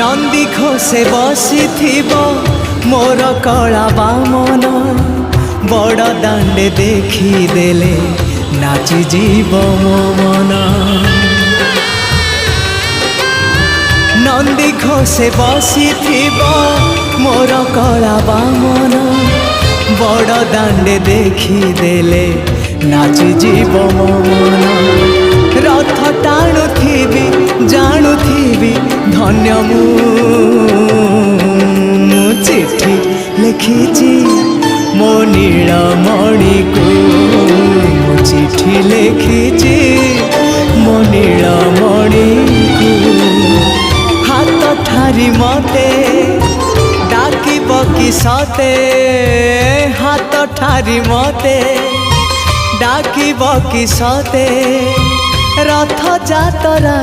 नंदी घोषे बसी मोर कला बामन बड़ दांडे देखीदेले नाची जीव मो मन। नंदी घोषे बसी मोर कला बामन बड़ दांडे देखीदेले नाची जीव मो मन। रथ टाणुथिबी जाणुथिबी धन्य मु चिट्ठी लिखिची मो नीलमणि को चिट्ठी लिखिची मो नीलमणि को। हाथ ठारी मते डाकिब कि सते हाथ ठारी मते डाकिब कि सते रथ जातरा।